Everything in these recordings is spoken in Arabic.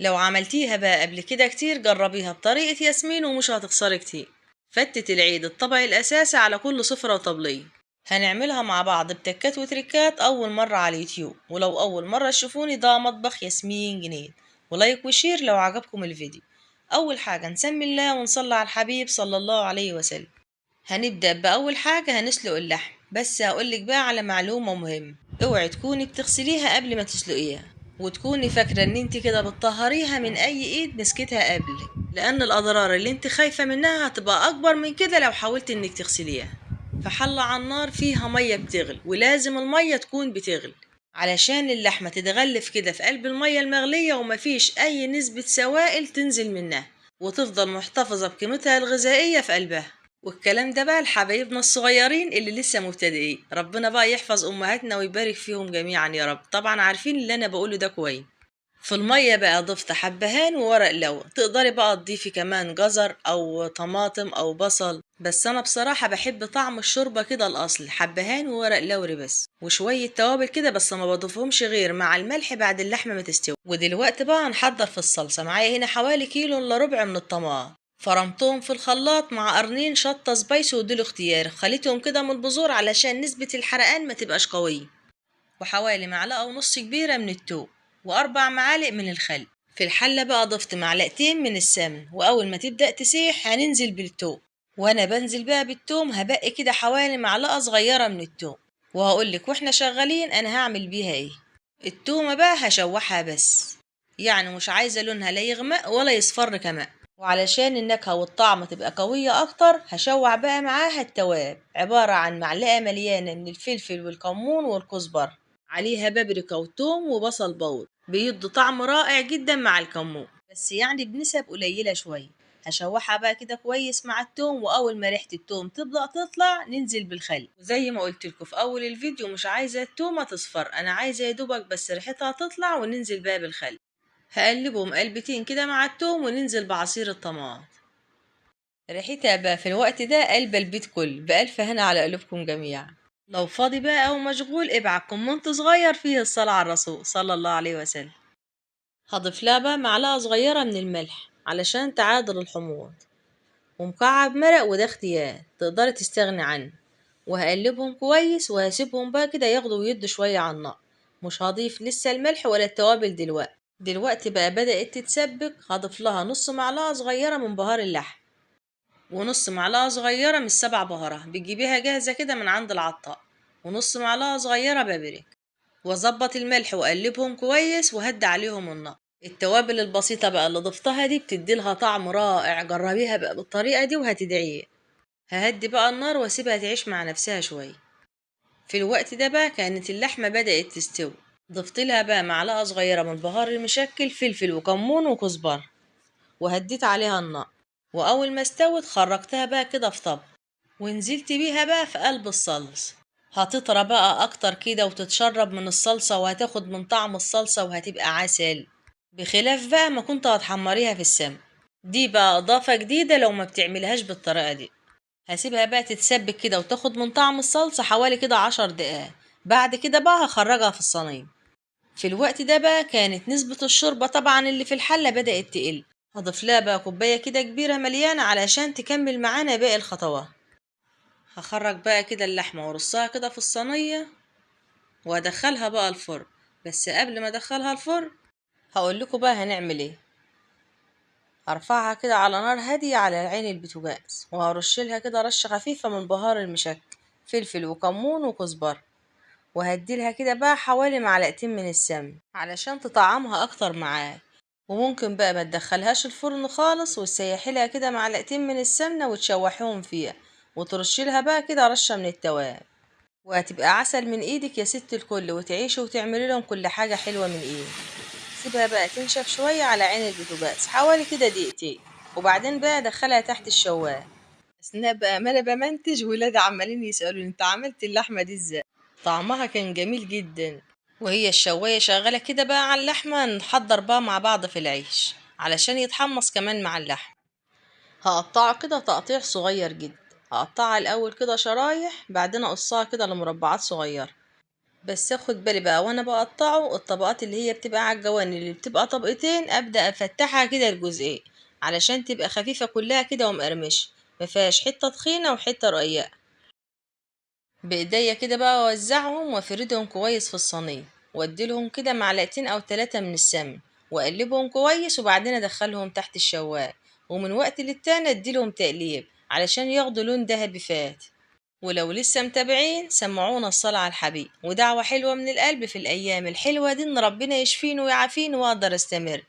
لو عملتيها بقى قبل كده كتير جربيها بطريقة ياسمين ومش هتخسري كتير. فتة العيد الطبق الأساسي على كل سفرة وطبلية. هنعملها مع بعض بتكات وتريكات أول مرة على اليوتيوب، ولو أول مرة تشوفوني ده مطبخ ياسمين جنيد. ولايك وشير لو عجبكم الفيديو. أول حاجة نسمي الله ونصلي على الحبيب صلى الله عليه وسلم. هنبدأ بأول حاجة هنسلق اللحم، بس هقولك بقى على معلومة مهمة. اوعي تكوني بتغسليها قبل ما تسلقيها، وتكوني فاكرة ان انت كده بتطهريها من اي ايد مسكتها قبل، لان الاضرار اللي انت خايفة منها هتبقى اكبر من كده لو حاولت انك تغسليها. فحلة على النار فيها مية بتغلي، ولازم المية تكون بتغلي علشان اللحمة تتغلف كده في قلب المية المغلية ومفيش اي نسبة سوائل تنزل منها، وتفضل محتفظة بقيمتها الغذائية في قلبها. والكلام ده بقى لحبايبنا الصغيرين اللي لسه مبتدئين، ربنا بقى يحفظ امهاتنا ويبارك فيهم جميعا يا رب. طبعا عارفين اللي انا بقوله ده كويس. في المية بقى ضفت حبهان وورق لورا، تقدري بقى تضيفي كمان جزر او طماطم او بصل، بس انا بصراحة بحب طعم الشوربة كده الاصل حبهان وورق لوري بس، وشوية توابل كده بس ما بضيفهمش غير مع الملح بعد اللحمة ما تستوي. ودلوقتي بقى هنحضر في الصلصة. معايا هنا حوالي كيلو الا ربع من الطماطم، فرمتهم في الخلاط مع قرنين شطة سبايسي ودول اختياري، خليتهم كده من البذور علشان نسبة الحرقان ما تبقاش قوية. وحوالي معلقة ونص كبيرة من التوم، وأربع معالق من الخل. في الحلة بقى ضفت معلقتين من السمن، وأول ما تبدأ تسيح هننزل بالتوم. وأنا بنزل بقى بالتوم هبقي كده حوالي معلقة صغيرة من التوم. وهقولك واحنا شغالين أنا هعمل بيها ايه. التومة بقى هشوحها بس، يعني مش عايزة لونها لا يغمق ولا يصفر كمان. وعلشان النكهة والطعم تبقى قوية أكتر هشوح بقى معاها التواب، عبارة عن معلقة مليانة من الفلفل والكمون والكزبرة، عليها بابريكا وتوم وبصل باودر، بيدوا طعم رائع جدا مع الكمون، بس يعني بنسب قليلة شوية. هشوحها بقى كده كويس مع التوم، واول ما ريحة التوم تبدأ تطلع ننزل بالخل. وزي ما قلت لكم في اول الفيديو مش عايزة التومة تصفر، انا عايزة يا دوبك بس ريحتها تطلع وننزل بقى بالخل. هقلبهم قلبتين كده مع التوم وننزل بعصير الطماطم. ريحتها بقى في الوقت ده قلب البيت كله بألف هنا على قلوبكم جميعا. لو فاضي بقى أو مشغول ابعت كومنت صغير فيه الصلاة على الرسول صلى الله عليه وسلم. هضيف لها بقى معلقة صغيرة من الملح علشان تعادل الحموض، ومكعب مرق وده اختيار تقدري تستغني عنه. وهقلبهم كويس وهسيبهم بقى كده ياخدوا ويدوا شوية على النار. مش هضيف لسه الملح ولا التوابل دلوقتي بقى بدأت تتسبك. هضيف لها نص معلقة صغيرة من بهار اللحم، ونص معلقة صغيرة من السبع بهارات بتجيبيها جاهزة كده من عند العطار، ونص معلقة صغيرة بابريكا. واظبط الملح واقلبهم كويس وهدي عليهم النار. التوابل البسيطة بقى اللي ضفتها دي بتديلها طعم رائع، جربيها بقى بالطريقة دي وهتدعيه. ههدي بقى النار واسيبها تعيش مع نفسها شوية. في الوقت ده بقى كانت اللحمة بدأت تستوي. ضفت لها بقى معلقة صغيرة من البهار المشكل فلفل وكمون وكزبرة، وهديت عليها النار. وأول ما استوت خرجتها بقى كده في طبق، ونزلت بيها بقى في قلب الصلصة. هتطرى بقى أكتر كده وتتشرب من الصلصة وهتاخد من طعم الصلصة وهتبقى عسل، بخلاف بقى ما كنت هتحمريها في السمن. دي بقى إضافة جديدة لو ما بتعملهاش بالطريقة دي. هسيبها بقى تتسبك كده وتاخد من طعم الصلصة حوالي كده 10 دقايق. بعد كده بقى هخرجها في الصينية. في الوقت ده بقى كانت نسبة الشوربة طبعا اللي في الحلة بدأت تقل. هضيف لها بقى كوباية كده كبيرة مليانة علشان تكمل معانا باقي الخطوات. هخرج بقى كده اللحمة وارصها كده في الصينية وادخلها بقى الفرن. بس قبل ما ادخلها الفرن هقول لكم بقى هنعمل ايه. هرفعها كده على نار هادية على عين البوتاجاز، وهرشلها كده رشة خفيفة من بهار المشكل فلفل وكمون وكزبرة، وهديلها كده بقى حوالي معلقتين من السمن علشان تطعمها اكتر معاك. وممكن بقى ما تدخلهاش الفرن خالص وتسيحيلها كده معلقتين من السمنة وتشوحيهم فيها، وترشيلها بقى كده رشة من التوابل. وهتبقى عسل من ايدك يا ست الكل، وتعيشي وتعملي لهم كل حاجة حلوة من ايدك. سيبها بقى تنشف شوية على عين البوتاجاز حوالي كده دقيقتين، وبعدين بقى دخلها تحت الشواية. اثناء بقى ما انا بمنتج ولادي عمالين يسألوني انت عملت اللحمة دي ازاي. طعمها كان جميل جدا. وهي الشواية شغالة كده بقى على اللحمة نحضر بقى مع بعض في العيش علشان يتحمص كمان مع اللحم. هقطعه كده تقطيع صغير جدا. هقطعها الأول كده شرايح، بعدين أقصها كده لمربعات صغيرة. بس اخد بالي بقى وانا بقطعه، الطبقات اللي هي بتبقى على الجوانب اللي بتبقى طبقتين ابدا افتحها كده لجزئين علشان تبقى خفيفه كلها كده ومقرمشه، مفيهاش حته تخينه وحته رقيقه. بايديا كده بقى اوزعهم وافردهم كويس في الصينيه، واديلهم كده معلقتين او 3 من السمن، واقلبهم كويس وبعدين ادخلهم تحت الشوايه، ومن وقت للتاني اديلهم تقليب علشان ياخدوا لون دهبي فات. ولو لسه متابعين سمعونا الصلاة على الحبيب ودعوة حلوة من القلب في الأيام الحلوة دي إن ربنا يشفيني ويعافيني وأقدر أستمر.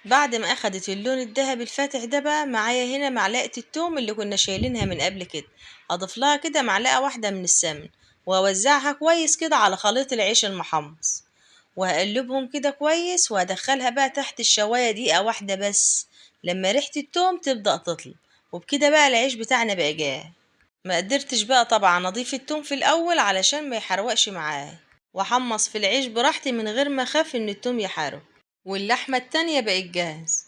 بعد ما أخدت اللون الذهبي الفاتح ده بقى معايا هنا معلقة التوم اللي كنا شايلينها من قبل كده، أضيف لها كده معلقة واحدة من السمن، وأوزعها كويس كده على خليط العيش المحمص، وهقلبهم كده كويس وهدخلها بقى تحت الشواية دقيقة واحدة بس لما ريحة التوم تبدأ تطلع. وبكده بقى العيش بتاعنا بقى جاهز. ما قدرتش بقى طبعا اضيف التوم في الاول علشان ما يحرقش معاه، واحمص في العيش براحتي من غير ما اخاف ان التوم يحرق. واللحمة التانية بقت جاهز،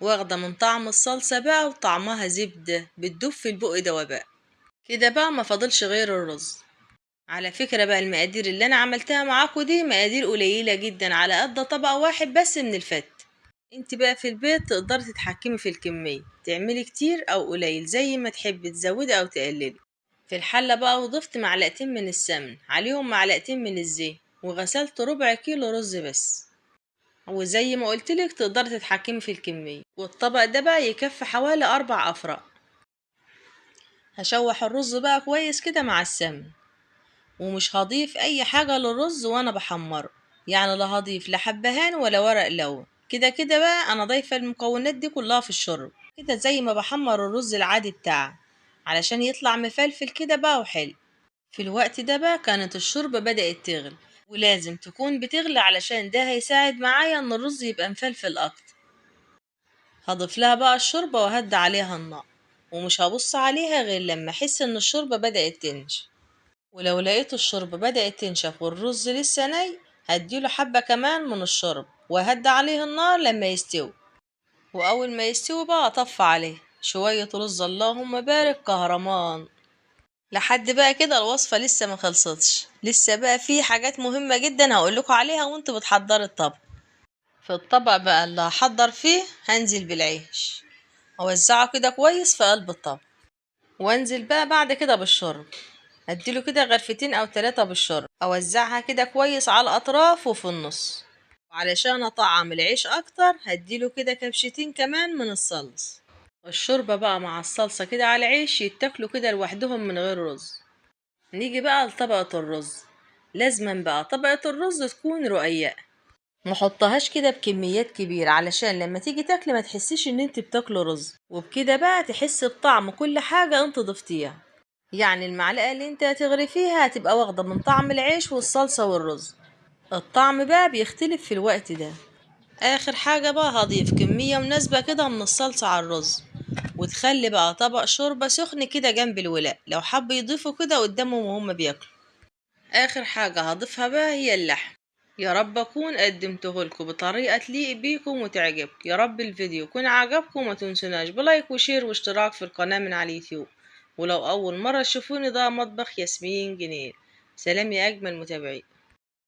واخدة من طعم الصلصة بقى وطعمها زبدة بتدوب في البق دوباء. كده بقى ما فاضلش غير الرز. على فكرة بقى المقادير اللي انا عملتها معاكو دي مقادير قليلة جدا على قد طبق واحد بس من الفت. انت بقى في البيت تقدري تتحكمي في الكمية، تعملي كتير او قليل زي ما تحبي، تزودي او تقللي. في الحلة بقى وضفت معلقتين من السمن عليهم معلقتين من الزيت، وغسلت ربع كيلو رز بس. وزي ما قلتلك تقدري تتحكمي في الكمية، والطبق ده بقى يكفي حوالي 4 أفراد. هشوح الرز بقى كويس كده مع السمن، ومش هضيف أي حاجة للرز وأنا بحمره، يعني لا هضيف لا حبهان ولا ورق لورا. كده كده بقى أنا ضايفة المكونات دي كلها في الشرب كده زي ما بحمر الرز العادي بتاعه، علشان يطلع مفلفل كده بقى وحلو. في الوقت ده بقى كانت الشوربة بدأت تغلي، ولازم تكون بتغلي علشان ده هيساعد معايا ان الرز يبقى مفلفل اكتر. هضيف لها بقى الشوربة وهدي عليها النار، ومش هبص عليها غير لما احس ان الشوربة بدأت تنشف. ولو لقيت الشوربة بدأت تنشف والرز لسه ني، هديله حبة كمان من الشوربة وهدي عليه النار لما يستوي. واول ما يستوي بقى اطفي عليه شوية رز اللهم بارك كهرمان. لحد بقى كده الوصفة لسه ما خلصتش، لسه بقى في حاجات مهمة جدا هقولكوا عليها وانتوا بتحضروا الطبق. في الطبق بقى اللي هحضر فيه هنزل بالعيش، اوزعه كده كويس في قلب الطبق، وانزل بقى بعد كده بالشرب، اديله كده غرفتين او 3 بالشرب، اوزعها كده كويس على الاطراف وفي النص. وعلشان اطعم العيش اكتر هديله كده كبشتين كمان من الصلصة. الشوربة بقى مع الصلصة كده على العيش يتاكلوا كده لوحدهم من غير رز. نيجي بقى لطبقة الرز، لازما بقى طبقة الرز تكون رقيقة، محطهاش كده بكميات كبيرة علشان لما تيجي تاكلي ما تحسيش ان انت بتاكلي رز، وبكده بقى تحس بطعم كل حاجة انت ضفتيها. يعني المعلقة اللي انت هتغرفيها هتبقى واخدة من طعم العيش والصلصة والرز. الطعم بقى بيختلف في الوقت ده. اخر حاجة بقى هضيف كمية مناسبة كده من الصلصة على الرز، وتخلي بقى طبق شوربة سخن كده جنب الولاء لو حب يضيفوا كده قدامهم وهم بياكلوا. اخر حاجة هضيفها بقى هي اللحم. يا رب اكون قدمته لكم بطريقة تليق بيكم وتعجبكم. يا رب الفيديو يكون عجبكم، وما تنسوناش بلايك وشير واشتراك في القناة من على اليوتيوب. ولو اول مرة تشوفوني ده مطبخ ياسمين جنيل. سلام يا اجمل متابعين.